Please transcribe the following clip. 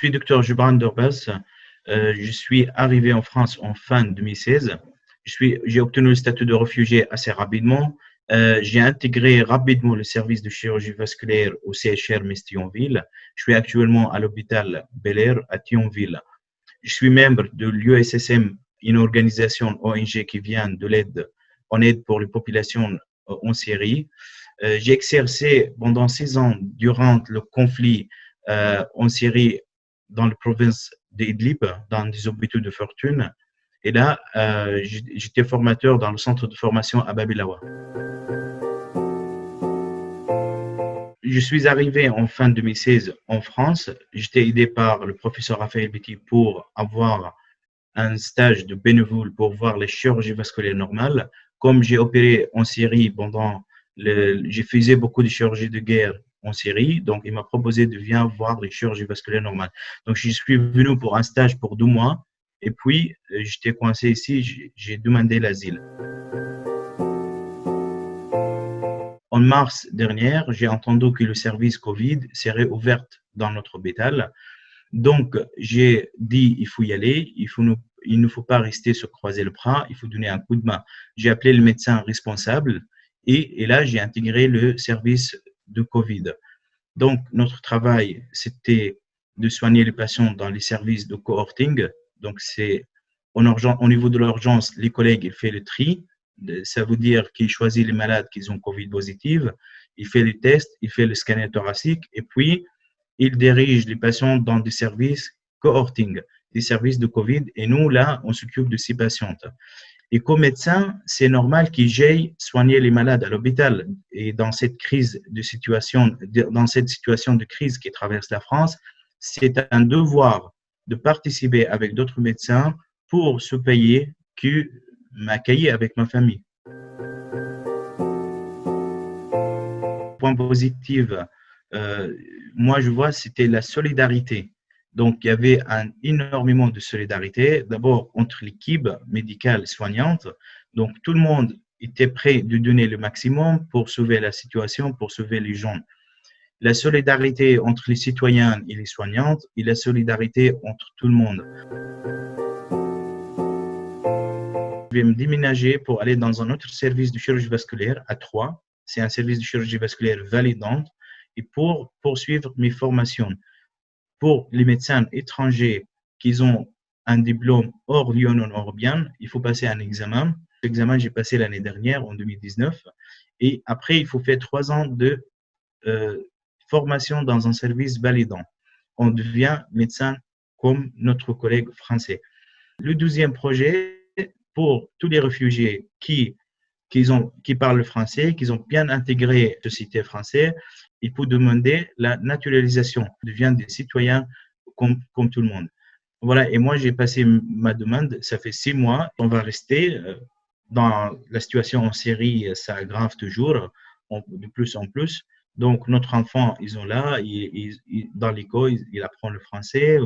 suis docteur Jubran Dorbas. Je suis arrivé en France en fin 2016. J'ai obtenu le statut de réfugié assez rapidement. J'ai intégré rapidement le service de chirurgie vasculaire au CHR Metz-Thionville. Je suis actuellement à l'hôpital Bel-Air à Thionville. Je suis membre de l'USSM, une organisation ONG qui vient de l'aide en aide pour les populations en Syrie. J'ai exercé pendant 6 ans durant le conflit en Syrie dans la province d'Idlib, dans des hôpitaux de fortune. Et là, j'étais formateur dans le centre de formation à Babilawa. Je suis arrivé en fin 2016 en France. J'étais aidé par le professeur Raphaël Betty pour avoir un stage de bénévole pour voir les chirurgies vasculaires normales. Comme j'ai opéré en Syrie j'ai fait beaucoup de chirurgie de guerre en Syrie, donc il m'a proposé de venir voir les chirurgies vasculaires normales. Donc je suis venu pour un stage pour 2 mois et puis j'étais coincé ici, j'ai demandé l'asile. En mars dernier, j'ai entendu que le service Covid serait ouvert dans notre hôpital. Donc, j'ai dit, il faut y aller, il ne faut pas rester se croiser le bras, il faut donner un coup de main. J'ai appelé le médecin responsable et là, j'ai intégré le service de Covid. Donc, notre travail, c'était de soigner les patients dans les services de cohorting. Donc, c'est au niveau de l'urgence, les collègues, ils font le tri. Ça veut dire qu'ils choisissent les malades qui ont Covid positive, il fait les tests, il fait le scanner thoracique et puis il dirige les patients dans des services cohorting, des services de Covid. Et nous, là, on s'occupe de ces patientes. Et comme médecin, c'est normal qu'ils aillent soigner les malades à l'hôpital. Et dans cette situation de crise qui traverse la France, c'est un devoir de participer avec d'autres médecins pour se payer que m'accueillir avec ma famille. Point positif, moi je vois, c'était la solidarité. Donc il y avait énormément de solidarité, d'abord entre l'équipe médicale soignante. Donc tout le monde était prêt de donner le maximum pour sauver la situation, pour sauver les gens. La solidarité entre les citoyens et les soignantes et la solidarité entre tout le monde. Je vais me déménager pour aller dans un autre service de chirurgie vasculaire à Troyes. C'est un service de chirurgie vasculaire validante et pour poursuivre mes formations. Pour les médecins étrangers qui ont un diplôme hors l'Union européenne, il faut passer un examen. L'examen, j'ai passé l'année dernière, en 2019. Et après, il faut faire 3 ans de formation dans un service validant. On devient médecin comme notre collègue français. Le deuxième projet, pour tous les réfugiés qui parlent le français, qui ont bien intégré la société française, il faut demander la naturalisation, deviennent des citoyens comme tout le monde. Voilà, et moi j'ai passé ma demande, ça fait 6 mois, on va rester dans la situation en Syrie, ça aggrave toujours, de plus en plus. Donc notre enfant, ils sont là, dans l'école, il apprend le français.